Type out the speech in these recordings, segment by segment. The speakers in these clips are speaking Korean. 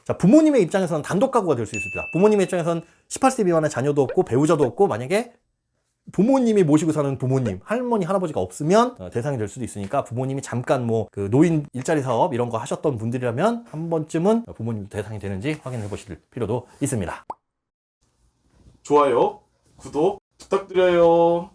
자, 부모님의 입장에서는 단독 가구가 될 수 있습니다. 부모님의 입장에서는 18세 미만의 자녀도 없고 배우자도 없고 만약에 부모님이 모시고 사는 부모님, 할머니, 할아버지가 없으면 대상이 될 수도 있으니까 부모님이 잠깐 뭐 그 노인 일자리 사업 이런 거 하셨던 분들이라면 한 번쯤은 부모님 대상이 되는지 확인해 보실 필요도 있습니다. 좋아요, 구독 부탁드려요.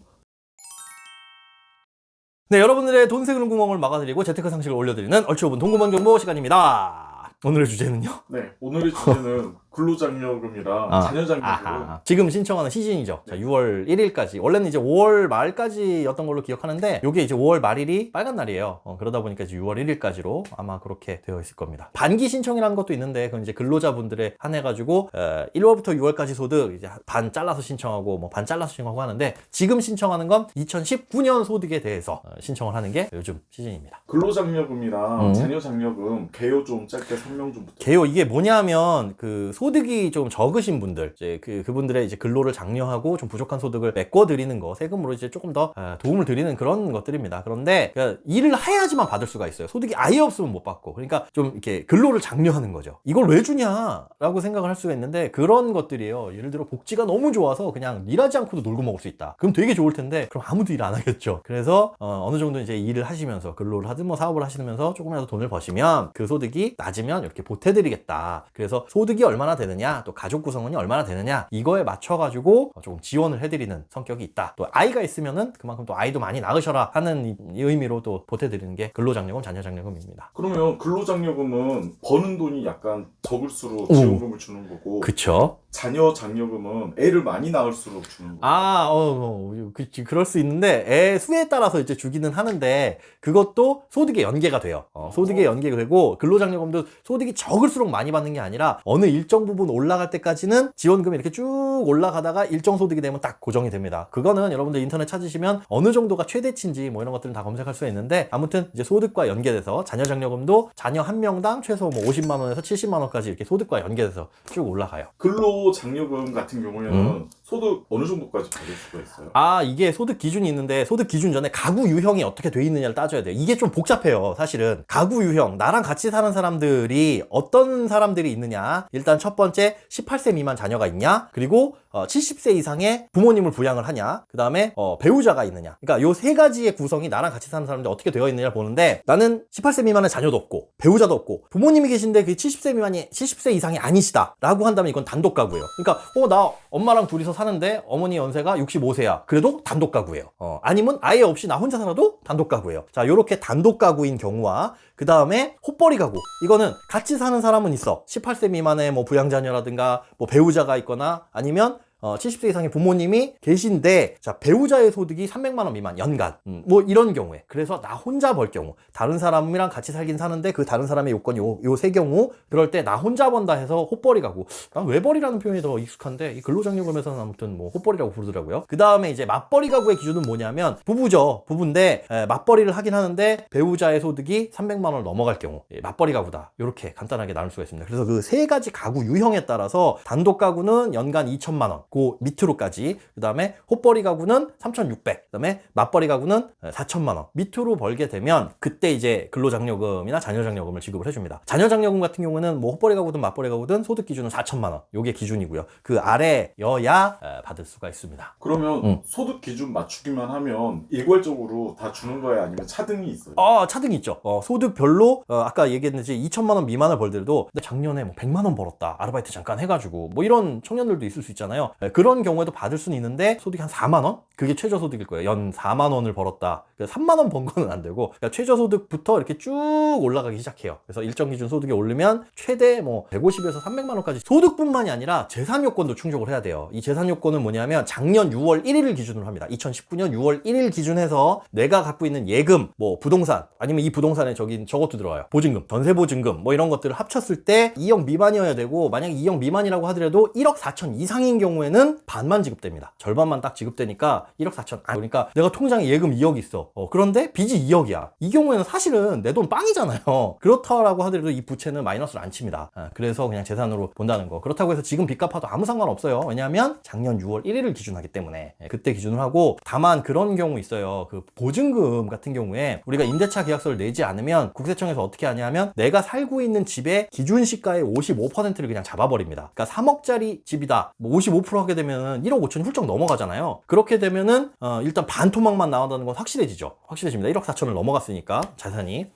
네, 여러분들의 돈 새그는 구멍을 막아드리고 재테크 상식을 올려드리는 얼추 5분 동구만 정보 시간입니다. 오늘의 주제는요? 네, 오늘의 주제는 근로장려금이랑 자녀장려금. 지금 신청하는 시즌이죠. 자, 6월 1일까지. 원래는 이제 5월 말까지였던 걸로 기억하는데, 요게 이제 5월 말일이 빨간 날이에요. 그러다 보니까 이제 6월 1일까지로 아마 그렇게 되어 있을 겁니다. 반기 신청이라는 것도 있는데, 그건 이제 근로자분들에 한해가지고, 1월부터 6월까지 소득, 이제 반 잘라서 신청하고, 뭐 반 잘라서 신청하고 하는데, 지금 신청하는 건 2019년 소득에 대해서 신청을 하는 게 요즘 시즌입니다. 근로장려금이랑 자녀장려금 개요 좀 짧게 설명 좀 부탁드립니다. 개요, 이게 뭐냐면, 소득이 좀 적으신 분들, 이제 그분들의 이제 근로를 장려하고 좀 부족한 소득을 메꿔드리는 거, 세금으로 이제 조금 더 도움을 드리는 그런 것들입니다. 그런데 그러니까 일을 해야지만 받을 수가 있어요. 소득이 아예 없으면 못 받고. 그러니까 좀 이렇게 근로를 장려하는 거죠. 이걸 왜 주냐라고 생각을 할 수가 있는데 그런 것들이에요. 예를 들어 복지가 너무 좋아서 그냥 일하지 않고도 놀고 먹을 수 있다. 그럼 되게 좋을 텐데 그럼 아무도 일 안 하겠죠. 그래서 어느 정도 이제 일을 하시면서 근로를 하든 뭐 사업을 하시면서 조금이라도 돈을 버시면 그 소득이 낮으면 이렇게 보태드리겠다. 그래서 소득이 얼마나 되느냐, 또 가족 구성원이 얼마나 되느냐, 이거에 맞춰가지고 조금 지원을 해드리는 성격이 있다. 또 아이가 있으면은 그만큼 또 아이도 많이 낳으셔라 하는 이 의미로 또 보태드리는 게 근로장려금, 자녀장려금입니다. 그러면 근로장려금은 버는 돈이 약간 적을수록 지원금을 주는 거고, 그쵸? 자녀장려금은 애를 많이 낳을수록 주는 거고. 그럴 수 있는데 애 수에 따라서 이제 주기는 하는데 그것도 소득에 연계가 돼요. 소득에 연계가 되고 근로장려금도 소득이 적을수록 많이 받는 게 아니라 어느 일정 부분 올라갈 때까지는 지원금이 이렇게 쭉 올라가다가 일정 소득이 되면 딱 고정이 됩니다. 그거는 여러분들 인터넷 찾으시면 어느 정도가 최대치인지 뭐 이런 것들은 다 검색할 수가 있는데 아무튼 이제 소득과 연계돼서 자녀장려금도 자녀 한 명당 최소 뭐 50만 원에서 70만 원까지 이렇게 소득과 연계돼서 쭉 올라가요. 근로장려금 같은 경우에는 소득 어느 정도까지 받을 수가 있어요? 이게 소득 기준이 있는데 소득 기준 전에 가구 유형이 어떻게 돼 있느냐를 따져야 돼요. 이게 좀 복잡해요. 사실은 가구 유형, 나랑 같이 사는 사람들이 어떤 사람들이 있느냐. 일단 첫 번째 18세 미만 자녀가 있냐, 그리고 70세 이상의 부모님을 부양을 하냐, 그 다음에 배우자가 있느냐. 그러니까 요 세 가지의 구성이 나랑 같이 사는 사람들이 어떻게 되어 있느냐를 보는데, 나는 18세 미만의 자녀도 없고 배우자도 없고 부모님이 계신데 그 70세 이상이 아니시다 라고 한다면 이건 단독 가구예요. 그러니까 나 엄마랑 둘이서 사는데 어머니 연세가 65세야. 그래도 단독 가구예요. 아니면 아예 없이 나 혼자 살아도 단독 가구예요. 자, 요렇게 단독 가구인 경우와 그 다음에 호벌이 가구. 이거는 같이 사는 사람은 있어. 18세 미만의 뭐 부양자녀라든가 뭐 배우자가 있거나 아니면 70세 이상의 부모님이 계신데, 자, 배우자의 소득이 300만 원 미만 연간, 뭐 이런 경우에, 그래서 나 혼자 벌 경우, 다른 사람이랑 같이 살긴 사는데 그 다른 사람의 요건이 요 세 경우, 그럴 때 나 혼자 번다 해서 호벌이 가구. 난 외벌이라는 표현이 더 익숙한데 이 근로장려금에서는 아무튼 뭐 호벌이라고 부르더라고요. 그 다음에 이제 맞벌이 가구의 기준은 뭐냐면 부부인데 맞벌이를 하긴 하는데 배우자의 소득이 300만 원을 넘어갈 경우 맞벌이 가구다. 이렇게 간단하게 나눌 수가 있습니다. 그래서 그 세 가지 가구 유형에 따라서 단독 가구는 연간 2천만 원, 그 밑으로까지, 그 다음에 호벌이 가구는 3,600, 그 다음에 맞벌이 가구는 4천만 원 밑으로 벌게 되면 그때 이제 근로장려금이나 자녀장려금을 지급을 해줍니다. 자녀장려금 같은 경우는 뭐 호벌이 가구든 맞벌이 가구든 소득 기준은 4천만 원, 요게 기준이고요. 그 아래여야 받을 수가 있습니다. 그러면 소득 기준 맞추기만 하면 일괄적으로 다 주는 거야, 아니면 차등이 있어요? 차등이 있죠. 소득별로 아까 얘기했듯이 2천만 원 미만을 벌더라도 작년에 뭐 100만 원 벌었다, 아르바이트 잠깐 해가지고, 뭐 이런 청년들도 있을 수 있잖아요. 그런 경우에도 받을 수는 있는데 소득이 한 4만 원? 그게 최저소득일 거예요. 연 4만 원을 벌었다. 3만 원 번 거는 안 되고, 그러니까 최저소득부터 이렇게 쭉 올라가기 시작해요. 그래서 일정 기준 소득이 오르면 최대 뭐 150에서 300만 원까지, 소득뿐만이 아니라 재산 요건도 충족을 해야 돼요. 이 재산 요건은 뭐냐면 작년 6월 1일을 기준으로 합니다. 2019년 6월 1일 기준해서 내가 갖고 있는 예금, 뭐 부동산, 아니면 이 부동산에 저것도 들어와요. 보증금, 전세보증금, 뭐 이런 것들을 합쳤을 때 2억 미만이어야 되고, 만약 2억 미만이라고 하더라도 1억 4천 이상인 경우에는 때는 반만 지급됩니다. 절반만 딱 지급되니까 1억 4천. 그러니까 내가 통장에 예금 2억 있어. 그런데 빚이 2억이야. 이 경우에는 사실은 내 돈 빵이잖아요. 그렇다라고 하더라도 이 부채는 마이너스를 안 칩니다. 그래서 그냥 재산으로 본다는 거. 그렇다고 해서 지금 빚 갚아도 아무 상관없어요. 왜냐하면 작년 6월 1일을 기준하기 때문에 그때 기준으로 하고, 다만 그런 경우 있어요. 그 보증금 같은 경우에 우리가 임대차 계약서를 내지 않으면 국세청에서 어떻게 하냐면 내가 살고 있는 집의 기준 시가의 55%를 그냥 잡아버립니다. 그러니까 3억짜리 집이다. 뭐 55% 하게 되면 1억 5천이 훌쩍 넘어가잖아요. 그렇게 되면은 일단 반 토막만 나온다는 건 확실해지죠. 확실해집니다. 1억 4천을 넘어갔으니까 자산이.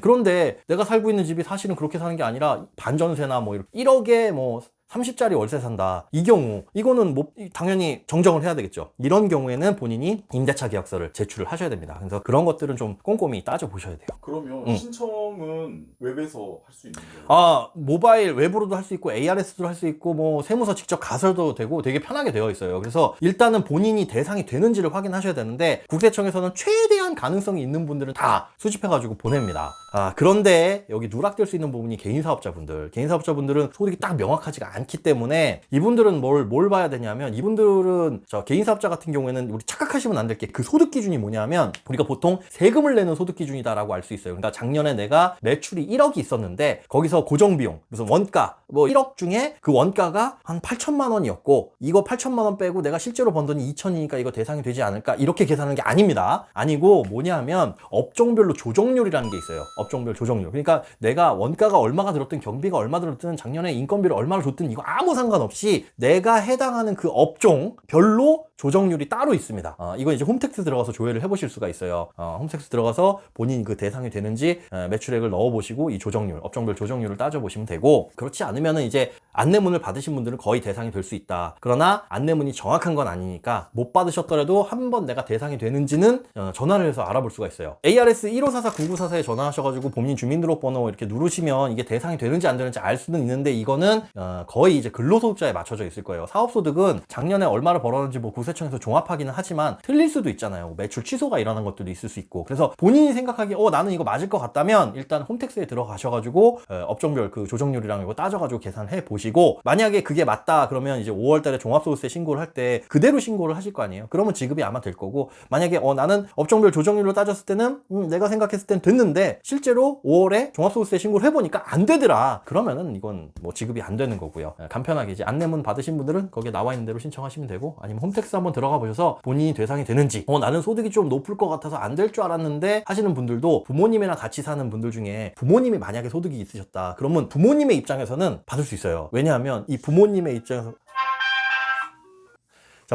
그런데 내가 살고 있는 집이 사실은 그렇게 사는 게 아니라 반전세나 뭐 1억에 뭐 30짜리 월세 산다. 이 경우 이거는 뭐 당연히 정정을 해야 되겠죠. 이런 경우에는 본인이 임대차 계약서를 제출을 하셔야 됩니다. 그래서 그런 것들은 좀 꼼꼼히 따져보셔야 돼요. 그러면 신청은 웹에서 할 수 있는 거예요? 모바일 웹으로도 할 수 있고 ARS도 할 수 있고 뭐 세무서 직접 가서도 되고 되게 편하게 되어 있어요. 그래서 일단은 본인이 대상이 되는지를 확인하셔야 되는데 국세청에서는 최대한 가능성이 있는 분들은 다 수집해가지고 보냅니다. 그런데 여기 누락될 수 있는 부분이 개인사업자분들은 소득이 딱 명확하지가 않기 때문에 이분들은 뭘 봐야 되냐면, 이분들은 개인사업자 같은 경우에는 우리 착각하시면 안 될 게, 그 소득 기준이 뭐냐면 우리가 보통 세금을 내는 소득 기준이다라고 알 수 있어요. 그러니까 작년에 내가 매출이 1억이 있었는데 거기서 고정비용 무슨 원가 뭐 1억 중에 그 원가가 한 8천만 원이었고 이거 8천만 원 빼고 내가 실제로 번 돈이 2천이니까 이거 대상이 되지 않을까, 이렇게 계산하는 게 아닙니다. 아니고 뭐냐면 업종별로 조정률이라는 게 있어요. 업종별 조정률. 그러니까 내가 원가가 얼마가 들었든 경비가 얼마 들었든 작년에 인건비를 얼마를 줬든 이거 아무 상관없이 내가 해당하는 그 업종별로 조정률이 따로 있습니다. 이건 이제 홈택스 들어가서 조회를 해보실 수가 있어요. 홈택스 들어가서 본인이 그 대상이 되는지 매출액을 넣어보시고 이 조정률, 업종별 조정률을 따져보시면 되고, 그렇지 않으면은 이제 안내문을 받으신 분들은 거의 대상이 될 수 있다. 그러나 안내문이 정확한 건 아니니까 못 받으셨더라도 한번 내가 대상이 되는지는 전화를 해서 알아볼 수가 있어요. ARS 1544-9944에 전화하셔가지고 본인 주민등록번호 이렇게 누르시면 이게 대상이 되는지 안 되는지 알 수는 있는데, 이거는 거의 이제 근로소득자에 맞춰져 있을 거예요. 사업소득은 작년에 얼마를 벌었는지 뭐 국세청에서 종합하기는 하지만 틀릴 수도 있잖아요. 매출 취소가 일어나는 것들도 있을 수 있고. 그래서 본인이 생각하기에 나는 이거 맞을 것 같다면 일단 홈택스에 들어가셔가지고 업종별 그 조정률이랑 이거 따져가지고 계산해 보시고, 만약에 그게 맞다 그러면 이제 5월달에 종합소득세 신고를 할 때 그대로 신고를 하실 거 아니에요. 그러면 지급이 아마 될 거고, 만약에 나는 업종별 조정률로 따졌을 때는 내가 생각했을 땐 됐는데 실제로 5월에 종합소득세 신고를 해보니까 안 되더라. 그러면은 이건 뭐 지급이 안 되는 거고요. 간편하게 이제 안내문 받으신 분들은 거기에 나와 있는 대로 신청하시면 되고, 아니면 홈택스 한번 들어가 보셔서 본인이 대상이 되는지, 나는 소득이 좀 높을 것 같아서 안 될 줄 알았는데 하시는 분들도, 부모님이랑 같이 사는 분들 중에 부모님이 만약에 소득이 있으셨다 그러면 부모님의 입장에서는 받을 수 있어요. 왜냐하면 이 부모님의 입장에서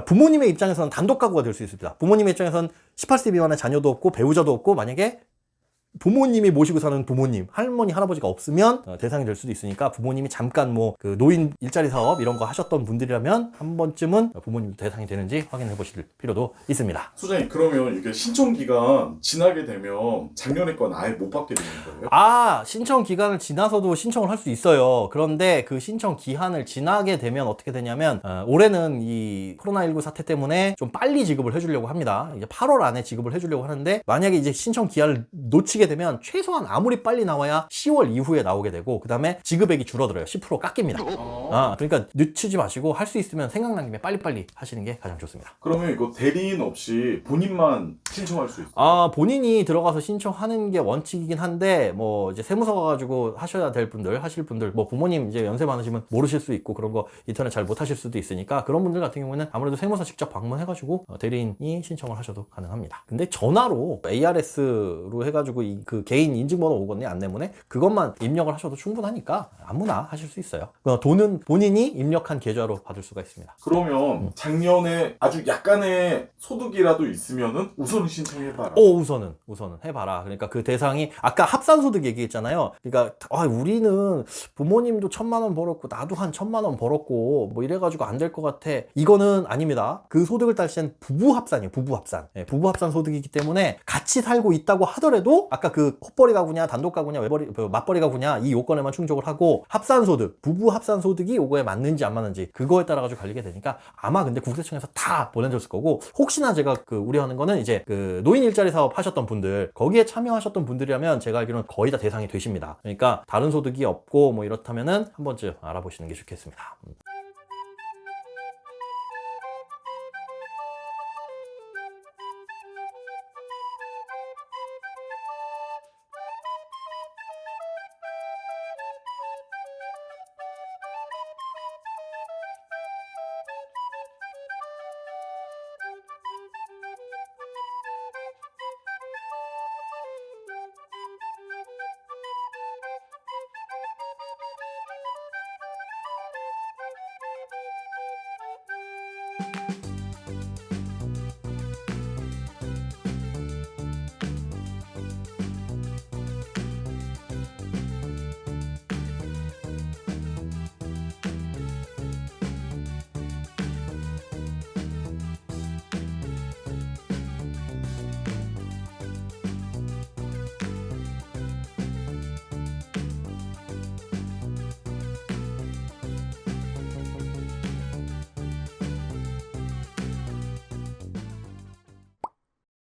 부모님의 입장에서는 단독 가구가 될 수 있습니다. 부모님의 입장에서는 18세 미만의 자녀도 없고 배우자도 없고, 만약에 부모님이 모시고 사는 부모님, 할머니, 할아버지가 없으면 대상이 될 수도 있으니까, 부모님이 잠깐 뭐 그 노인 일자리 사업 이런 거 하셨던 분들이라면 한 번쯤은 부모님도 대상이 되는지 확인해 보실 필요도 있습니다. 소장님, 그러면 이게 신청 기간 지나게 되면 작년에 건 아예 못 받게 되는 거예요? 신청 기간을 지나서도 신청을 할 수 있어요. 그런데 그 신청 기한을 지나게 되면 어떻게 되냐면, 올해는 이 코로나19 사태 때문에 좀 빨리 지급을 해주려고 합니다. 이제 8월 안에 지급을 해주려고 하는데, 만약에 이제 신청 기한을 놓치게 되면 최소한 아무리 빨리 나와야 10월 이후에 나오게 되고, 그 다음에 지급액이 줄어들어요. 10% 깎입니다. 그러니까 늦추지 마시고 할 수 있으면 생각난 김에 빨리빨리 하시는 게 가장 좋습니다. 그러면 이거 대리인 없이 본인만 신청할 수 있어요? 본인이 들어가서 신청하는 게 원칙이긴 한데, 뭐 이제 세무서 가가지고 하실 분들, 뭐 부모님 이제 연세 많으시면 모르실 수 있고, 그런 거 인터넷 잘 못하실 수도 있으니까, 그런 분들 같은 경우에는 아무래도 세무서 직접 방문해가지고 대리인이 신청을 하셔도 가능합니다. 근데 전화로 ARS로 해가지고 그 개인 인증번호 오거든요, 안내문에. 그것만 입력을 하셔도 충분하니까 아무나 하실 수 있어요. 돈은 본인이 입력한 계좌로 받을 수가 있습니다. 그러면 작년에 아주 약간의 소득이라도 있으면은 우선 신청해봐라. 우선은 해봐라. 그러니까 그 대상이, 아까 합산소득 얘기했잖아요. 그러니까 우리는 부모님도 1,000만 원 벌었고 나도 한 1,000만 원 벌었고 뭐 이래가지고 안 될 것 같아. 이거는 아닙니다. 그 소득을 따지는 부부합산이에요. 부부합산 소득이기 때문에 같이 살고 있다고 하더라도, 아까 그 헛벌이 가구냐 단독 가구냐 맞벌이 가구냐 이 요건에만 충족을 하고, 합산소득, 부부 합산소득이 요거에 맞는지 안 맞는지 그거에 따라 가지고 갈리게 되니까, 아마 근데 국세청에서 다 보내줬을 거고, 혹시나 제가 그 우려하는 거는 이제 그 노인 일자리 사업 하셨던 분들, 거기에 참여하셨던 분들이라면 제가 알기로는 거의 다 대상이 되십니다. 그러니까 다른 소득이 없고 뭐 이렇다면은 한 번쯤 알아보시는 게 좋겠습니다.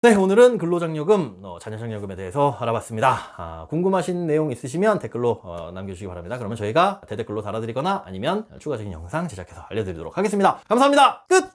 네, 오늘은 근로장려금, 자녀장려금에 대해서 알아봤습니다. 궁금하신 내용 있으시면 댓글로 남겨주시기 바랍니다. 그러면 저희가 대댓글로 달아드리거나 아니면 추가적인 영상 제작해서 알려드리도록 하겠습니다. 감사합니다. 끝!